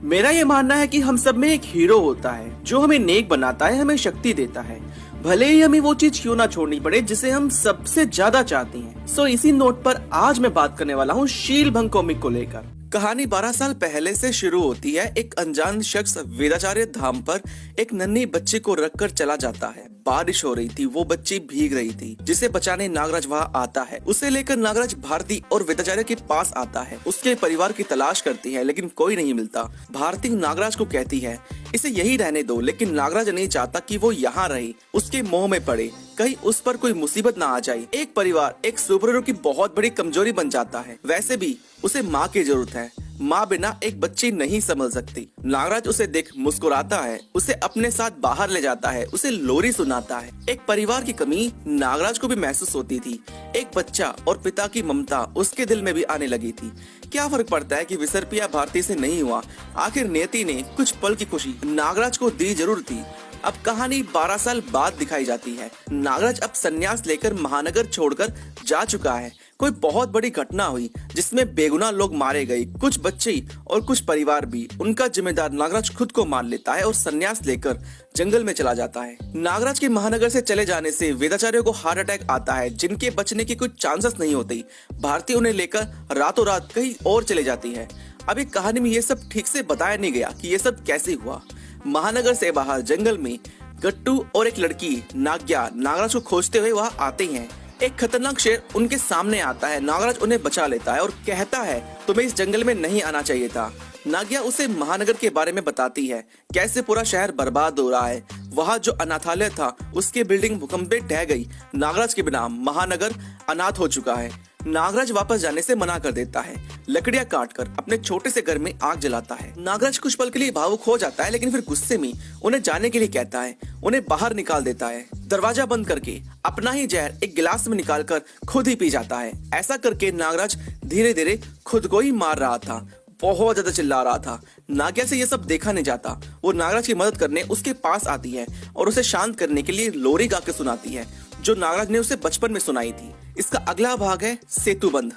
मेरा ये मानना है कि हम सब में एक हीरो होता है जो हमें नेक बनाता है, हमें शक्ति देता है, भले ही हमें वो चीज क्यों ना छोड़नी पड़े जिसे हम सबसे ज्यादा चाहते हैं। इसी नोट पर आज मैं बात करने वाला हूँ शीलभंग कॉमिक को लेकर। कहानी 12 साल पहले से शुरू होती है। एक अनजान शख्स वेदाचार्य धाम पर एक नन्ही बच्ची को रखकर चला जाता है। बारिश हो रही थी, वो बच्ची भीग रही थी, जिसे बचाने नागराज वहाँ आता है। उसे लेकर नागराज भारती और वेदाचार्य के पास आता है। उसके परिवार की तलाश करती है लेकिन कोई नहीं मिलता। भारती नागराज को कहती है इसे यही रहने दो, लेकिन नागराज नहीं चाहता कि वो यहाँ रहे, उसके मोह में पड़े, कहीं उस पर कोई मुसीबत ना आ जाए। एक परिवार एक सुपर हीरो की बहुत बड़ी कमजोरी बन जाता है। वैसे भी उसे माँ की जरूरत है, माँ बिना एक बच्ची नहीं संभल सकती। नागराज उसे देख मुस्कुराता है, उसे अपने साथ बाहर ले जाता है, उसे लोरी सुनाता है। एक परिवार की कमी नागराज को भी महसूस होती थी। एक बच्चा और पिता की ममता उसके दिल में भी आने लगी थी। क्या फर्क पड़ता है कि विसर्पिया भारती से नहीं हुआ, आखिर नियति ने कुछ पल की खुशी नागराज को दी जरूर थी। अब कहानी 12 साल बाद दिखाई जाती है। नागराज अब संन्यास लेकर महानगर छोड़कर जा चुका है। कोई बहुत बड़ी घटना हुई जिसमें बेगुनाह लोग मारे गए, कुछ बच्चे और कुछ परिवार भी। उनका जिम्मेदार नागराज खुद को मार लेता है और संन्यास लेकर जंगल में चला जाता है। नागराज के महानगर से चले जाने से वेदाचार्य को हार्ट अटैक आता है, जिनके बचने की कुछ चांसेस नहीं होते। भारती उन्हें लेकर रातों रात कहीं और चले जाती है। अभी कहानी में ये सब ठीक से बताया नहीं गया कि ये सब कैसे हुआ। महानगर से बाहर जंगल में गट्टू और एक लड़की नाग्या नागराज को खोजते हुए वहाँ आते हैं। एक खतरनाक शेर उनके सामने आता है। नागराज उन्हें बचा लेता है और कहता है तुम्हें इस जंगल में नहीं आना चाहिए था। नाग्या उसे महानगर के बारे में बताती है, कैसे पूरा शहर बर्बाद हो रहा है। वहाँ जो अनाथालय था उसकी बिल्डिंग भूकंप में ढह गई। नागराज के बिना महानगर अनाथ हो चुका है। नागराज वापस जाने से मना कर देता है। लकड़ियां काटकर अपने छोटे से घर में आग जलाता है। नागराज कुछ पल के लिए भावुक हो जाता है, लेकिन फिर गुस्से में उन्हें जाने के लिए कहता है, उन्हें बाहर निकाल देता है। दरवाजा बंद करके अपना ही जहर एक गिलास में निकालकर खुद ही पी जाता है। ऐसा करके नागराज धीरे धीरे खुद को ही मार रहा था, बहुत ज्यादा चिल्ला रहा था। नाग्या से ये सब देखा नहीं जाता। वो नागराज की मदद करने उसके पास आती है और उसे शांत करने के लिए लोरी गा के सुनाती है, जो नागराज ने उसे बचपन में सुनाई थी। इसका अगला भाग है सेतुबंध।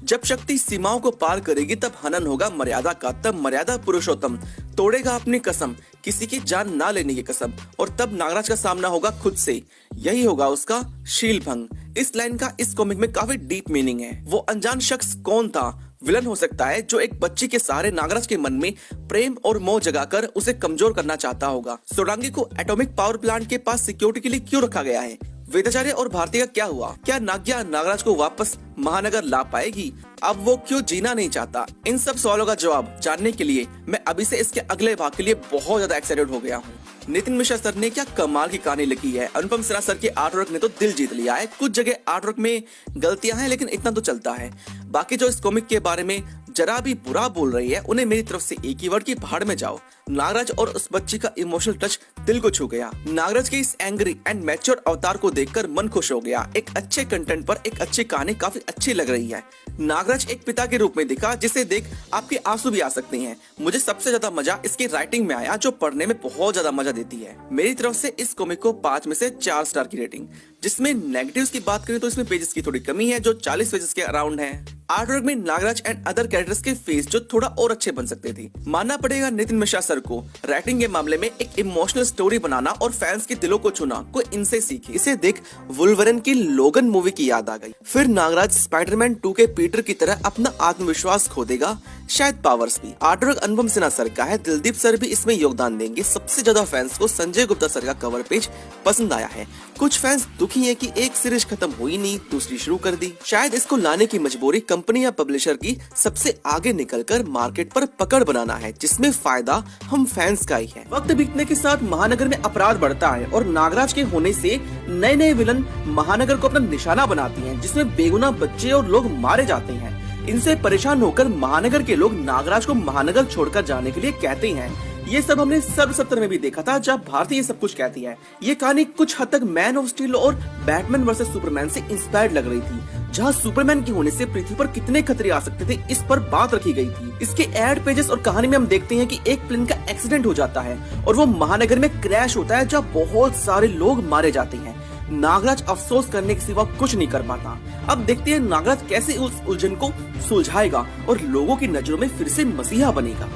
जब शक्ति सीमाओं को पार करेगी तब हनन होगा मर्यादा का, तब मर्यादा पुरुषोत्तम तोड़ेगा अपनी कसम, किसी की जान ना लेने की कसम, और तब नागराज का सामना होगा खुद से। यही होगा उसका शीलभंग। इस लाइन का इस कॉमिक में काफी डीप मीनिंग है। वो अनजान शख्स कौन था? विलन हो सकता है जो एक बच्ची के सहारे नागराज के मन में प्रेम और मोह जगाकर उसे कमजोर करना चाहता होगा। सोडांगी को एटॉमिक पावर प्लांट के पास सिक्योरिटी के लिए क्यों रखा गया है? वेदाचार्य और भारती का क्या हुआ? क्या नाग्या नागराज को वापस महानगर ला पाएगी? अब वो क्यों जीना नहीं चाहता? इन सब सवालों का जवाब जानने के लिए मैं अभी से इसके अगले भाग के लिए बहुत ज्यादा एक्साइटेड हो गया हूँ। नितिन मिश्रा सर ने क्या कमाल की कहानी लिखी है। अनुपम सिन्हा सर के आर्टवर्क ने तो दिल जीत लिया है। कुछ जगह आर्टवर्क में गलतियां हैं, लेकिन इतना तो चलता है। बाकी जो इस कॉमिक के बारे में जरा भी बुरा बोल रही है, उन्हें मेरी तरफ से एक ही वर्ड की भाड़ में जाओ। नागराज और उस बच्ची का इमोशनल टच दिल को छू गया। नागराज के इस एंग्री एंड मैच्योर अवतार को देखकर मन खुश हो गया। एक अच्छे कंटेंट पर एक अच्छी कहानी काफी अच्छी लग रही है। नागराज एक पिता के रूप में दिखा, जिसे देख आपके आंसू भी आ सकते हैं। मुझे सबसे ज्यादा मजा इसकी राइटिंग में आया, जो पढ़ने में बहुत ज्यादा मजा देती है। मेरी तरफ से इस कॉमिक को 5 में से 4 स्टार की रेटिंग। जिसमें नेगेटिव्स की बात करें तो इसमें पेजेस की थोड़ी कमी है, जो 40 पेजेस के अराउंड है। आर्टवर्क में नागराज एंड अदर कैरेक्टर्स के फेस जो थोड़ा और अच्छे बन सकते थे। मानना पड़ेगा नितिन मिश्रा सर को, राइटिंग के मामले में एक इमोशनल स्टोरी बनाना और फैंस के दिलों को छूना कोई इनसे सीखे। इसे देख वुल्वरन की लोगन मूवी की याद आ गई। फिर नागराज स्पाइडरमैन 2 के पीटर की तरह अपना आत्मविश्वास खो देगा, शायद पावर्स भी। आर्टवर्क अनुपम सिन्हा सर का है, दिलदीप सर भी इसमें योगदान देंगे। सबसे ज्यादा फैंस को संजय गुप्ता सर का कवर पेज पसंद आया है। कुछ फैंस दुखी है कि एक सीरीज खत्म हुई नहीं, दूसरी शुरू कर दी। शायद इसको लाने की मजबूरी कंपनी या पब्लिशर की सबसे आगे निकलकर मार्केट पर पकड़ बनाना है, जिसमें फायदा हम फैंस का ही है। वक्त बीतने के साथ महानगर में अपराध बढ़ता है और नागराज के होने से नए नए विलन महानगर को अपना निशाना बनाती हैं, जिसमें बेगुनाह बच्चे और लोग मारे जाते हैं। इनसे परेशान होकर महानगर के लोग नागराज को महानगर छोड़कर जाने के लिए कहते हैं। ये सब हमने सर्व70 में भी देखा था, जब भारती ये सब कुछ कहती है। ये कहानी कुछ हद तक मैन ऑफ स्टील और बैटमैन वर्सेस सुपरमैन से इंस्पायर्ड लग रही थी, जहां सुपरमैन के होने से पृथ्वी पर कितने खतरे आ सकते थे, इस पर बात रखी गई थी। इसके एड पेजेस और कहानी में हम देखते हैं कि एक प्लेन का एक्सीडेंट हो जाता है और वो महानगर में क्रैश होता है, जहाँ बहुत सारे लोग मारे जाते हैं। नागराज अफसोस करने के सिवा कुछ नहीं कर पाता। अब देखते हैं नागराज कैसे उस उलझन को सुलझाएगा और लोगों की नजरों में फिर से मसीहा बनेगा।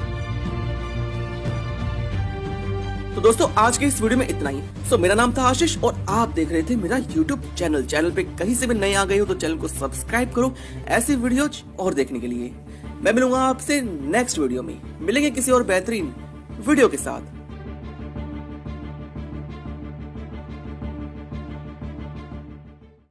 तो दोस्तों आज के इस वीडियो में इतना ही। सो मेरा नाम था आशीष और आप देख रहे थे मेरा यूट्यूब चैनल पे कहीं से भी नए आ गए हो तो चैनल को सब्सक्राइब करो ऐसी वीडियोज और देखने के लिए। मैं मिलूंगा आपसे नेक्स्ट वीडियो में, मिलेंगे किसी और बेहतरीन वीडियो के साथ।